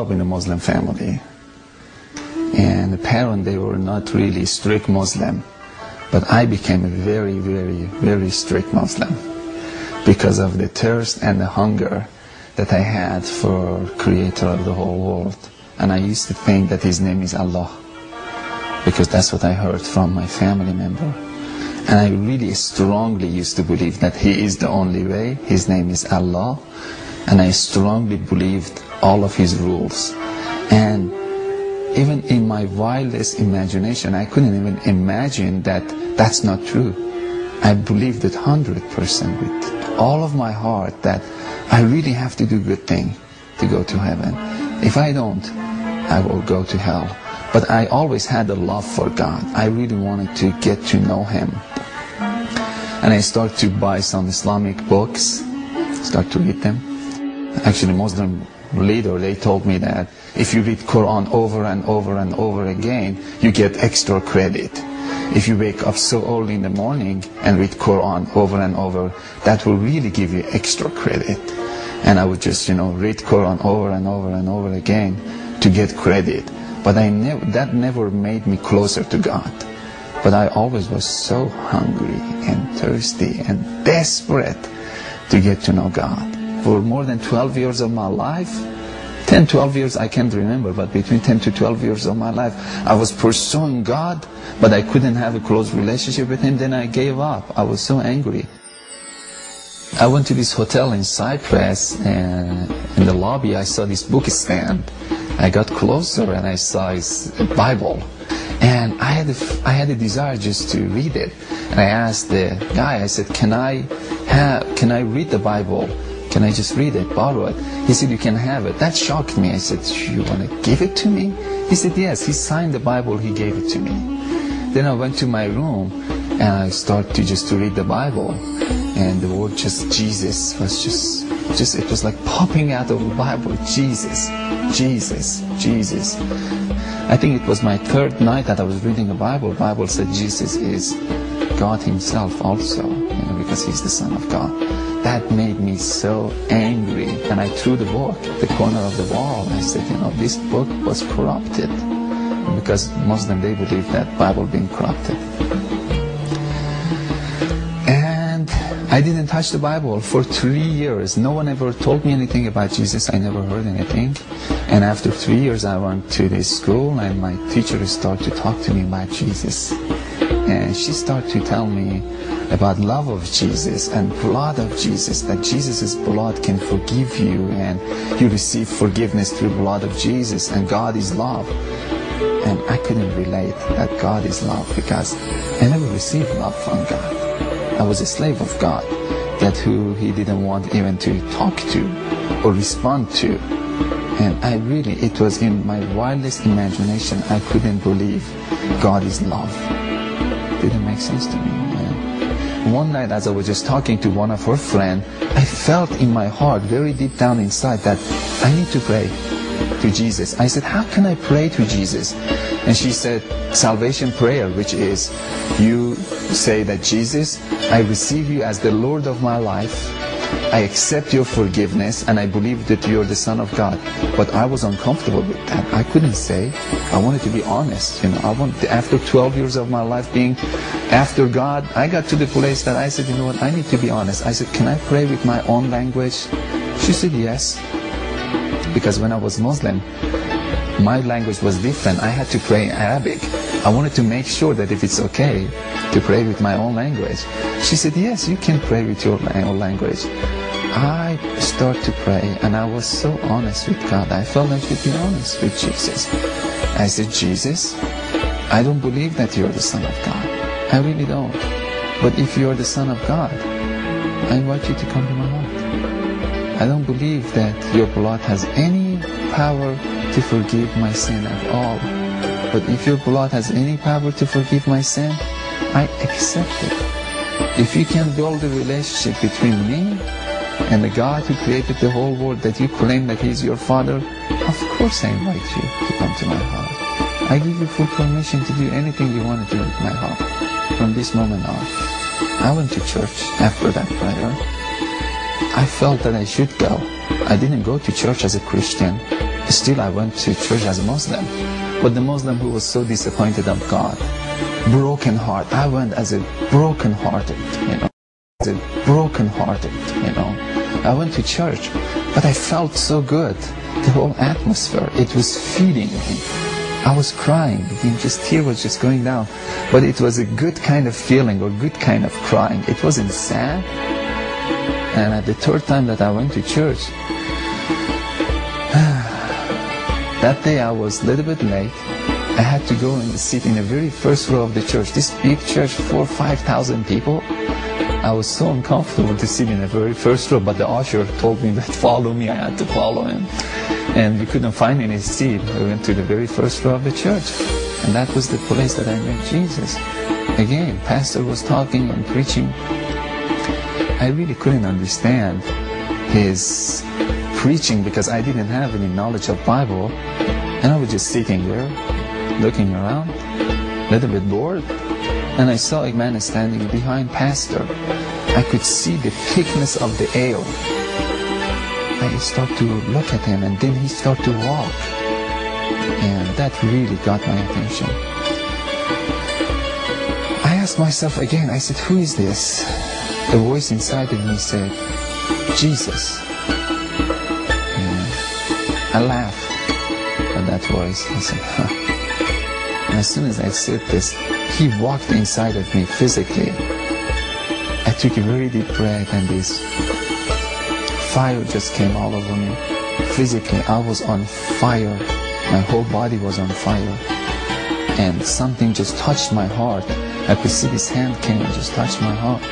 up in a Muslim family. And the parents, they were not really strict Muslim. But I became a very, very, very strict Muslim because of the thirst and the hunger that I had for Creator of the whole world. And I used to think that His name is Allah, because that's what I heard from my family member. And I really strongly used to believe that He is the only way. His name is Allah. And I strongly believed all of His rules. And even in my wildest imagination, I couldn't even imagine that that's not true. I believed it 100% with all of my heart that I really have to do good thing to go to heaven. If I don't, I will go to hell. But I always had a love for God. I really wanted to get to know Him. And I started to buy some Islamic books, start to read them. Actually, Muslim leader, they told me that if you read Quran over and over and over again, you get extra credit. If you wake up so early in the morning and read Quran over and over, that will really give you extra credit. And I would just, read Quran over and over and over again to get credit. But that never made me closer to God. But I always was so hungry and thirsty and desperate to get to know God. For more than 12 years of my life, 10, 12 years I can't remember, but between 10 to 12 years of my life, I was pursuing God, but I couldn't have a close relationship with Him. Then I gave up. I was so angry. I went to this hotel in Cyprus, and in the lobby I saw this book stand. I got closer and I saw His Bible. And I had a desire just to read it. And I asked the guy, I said, can I read the Bible? Can I just read it, borrow it? He said, you can have it. That shocked me. I said, you want to give it to me? He said, yes. He signed the Bible, he gave it to me. Then I went to my room and I started to read the Bible. And the word just Jesus was just it was like popping out of the Bible. Jesus, Jesus, Jesus. I think it was my third night that I was reading the Bible. The Bible said Jesus is God Himself also, because He's the Son of God. That made me so angry, and I threw the book at the corner of the wall. I said, this book was corrupted, because Muslim, they believe that Bible being corrupted. And I didn't touch the Bible for 3 years. No one ever told me anything about Jesus. I never heard anything. And after 3 years, I went to this school, and my teacher started to talk to me about Jesus. And she started to tell me about love of Jesus and blood of Jesus, that Jesus' blood can forgive you, and you receive forgiveness through the blood of Jesus, and God is love. And I couldn't relate that God is love, because I never received love from God. I was a slave of God, that who He didn't want even to talk to or respond to. And it was in my wildest imagination, I couldn't believe God is love. Didn't make sense to me. One night, as I was just talking to one of her friends, I felt in my heart, very deep down inside, that I need to pray to Jesus. I said, how can I pray to Jesus? And she said, salvation prayer, which is, you say that Jesus, I receive you as the Lord of my life. I accept your forgiveness, and I believe that you're the Son of God. But I was uncomfortable with that. I couldn't say. I wanted to be honest. After 12 years of my life being after God, I got to the place that I said, I need to be honest. I said, can I pray with my own language? She said, yes. Because when I was Muslim, my language was different. I had to pray in Arabic. I wanted to make sure that if it's okay to pray with my own language. She said, yes, you can pray with your own language. I started to pray, and I was so honest with God. I felt I should be honest with Jesus. I said, Jesus, I don't believe that you're the Son of God. I really don't. But if you're the Son of God, I invite you to come to my heart. I don't believe that your blood has any power to forgive my sin at all. But if your blood has any power to forgive my sin, I accept it. If you can build a relationship between me and the God who created the whole world, that you claim that He's your Father, of course I invite you to come to my heart. I give you full permission to do anything you want to do with my heart from this moment on. I went to church after that prayer. I felt that I should go. I didn't go to church as a Christian. Still, I went to church as a Muslim. But the Muslim who was so disappointed of God, broken heart. I went as a broken-hearted, as a broken-hearted, I went to church, but I felt so good. The whole atmosphere, it was feeding me. I was crying, tear was just going down. But it was a good kind of feeling, or good kind of crying. It wasn't sad. And at the third time that I went to church, that day I was a little bit late. I had to go and sit in the very first row of the church. This big church, 4,000 or 5,000 people. I was so uncomfortable to sit in the very first row, but the usher told me that follow me. I had to follow him. And we couldn't find any seat. We went to the very first row of the church. And that was the place that I met Jesus. Again, pastor was talking and preaching. I really couldn't understand his preaching because I didn't have any knowledge of Bible. And I was just sitting there, looking around, a little bit bored. And I saw a man standing behind pastor. I could see the thickness of the air. I started to look at him, and then he started to walk. And that really got my attention. I asked myself again, I said, who is this? A voice inside of me said, Jesus. And I laughed at that voice. I said, huh. And as soon as I said this, he walked inside of me physically. I took a very deep breath, and this fire just came all over me. Physically, I was on fire. My whole body was on fire. And something just touched my heart. I could see this hand came and just touched my heart.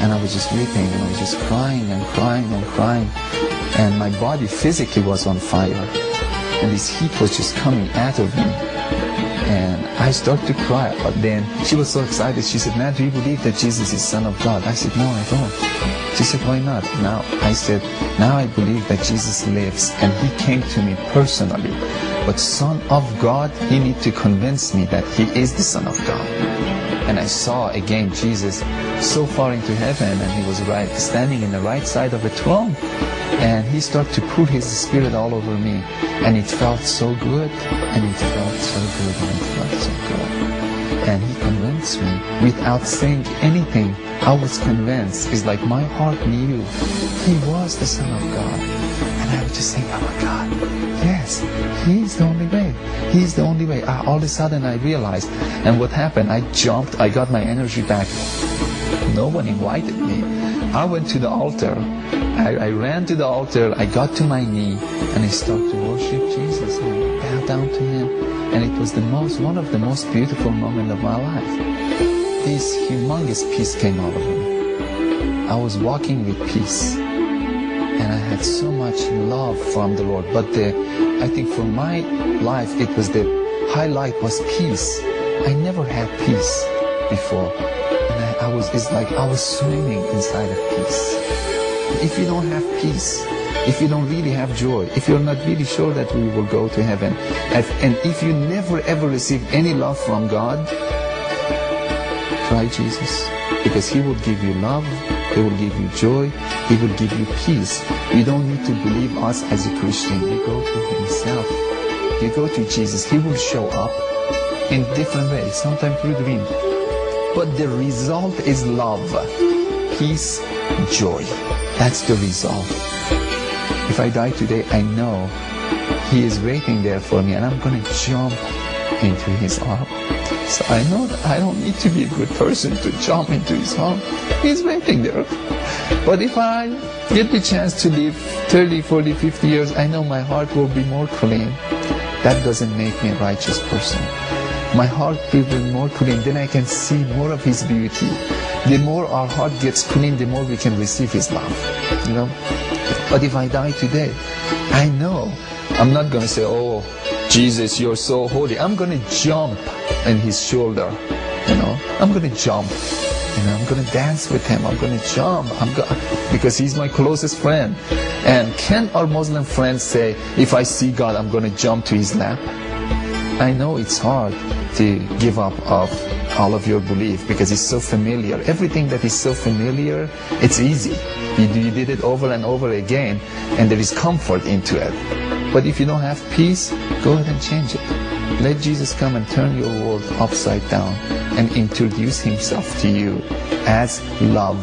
And I was just weeping, and I was just crying and crying and crying. And my body physically was on fire. And this heat was just coming out of me. And I started to cry, but then she was so excited. She said, "Man, do you believe that Jesus is Son of God?" I said, "No, I don't." She said, "Why not?" Now I said, "Now I believe that Jesus lives and He came to me personally. But Son of God, He needs to convince me that He is the Son of God." And I saw again Jesus so far into heaven, and He was standing in the right side of the throne. And He started to put His Spirit all over me. And it felt so good, and it felt so good, and it felt so good. And He convinced me without saying anything. I was convinced. It's like my heart knew He was the Son of God. And I was just saying, oh my God, yes, He's the only way. He's the only way. All of a sudden I realized. And what happened? I jumped. I got my energy back. No one invited me. I went to the altar. I ran to the altar. I got to my knee, and I started to worship Jesus and bow down to Him. And it was one of the most beautiful moments of my life. This humongous peace came over me. I was walking with peace, and I had so much love from the Lord. But I think for my life, it was the highlight was peace. I never had peace before. And it's like I was swimming inside of peace. If you don't have peace, if you don't really have joy, if you're not really sure that we will go to heaven, and if you never ever receive any love from God, try Jesus. Because He will give you love, He will give you joy, He will give you peace. You don't need to believe us as a Christian. You go to Himself. You go to Jesus. He will show up in different ways, sometimes through dream. But the result is love, peace, joy. That's the result. If I die today, I know He is waiting there for me, and I'm going to jump into His arms. So I know that I don't need to be a good person to jump into His arms. He's waiting there. But if I get the chance to live 30, 40, 50 years, I know my heart will be more clean. That doesn't make me a righteous person. My heart will be more clean, then I can see more of His beauty. The more our heart gets clean, the more we can receive His love. But if I die today, I know I'm not going to say, "Oh, Jesus, you're so holy." I'm going to jump on His shoulder. I'm going to jump. I'm going to dance with Him. I'm going to jump. Because He's my closest friend. And can our Muslim friends say, if I see God, I'm going to jump to His lap? I know it's hard to give up of all of your belief because it's so familiar. Everything that is so familiar, it's easy. You did it over and over again, and there is comfort into it. But if you don't have peace, go ahead and change it. Let Jesus come and turn your world upside down and introduce himself to you as love.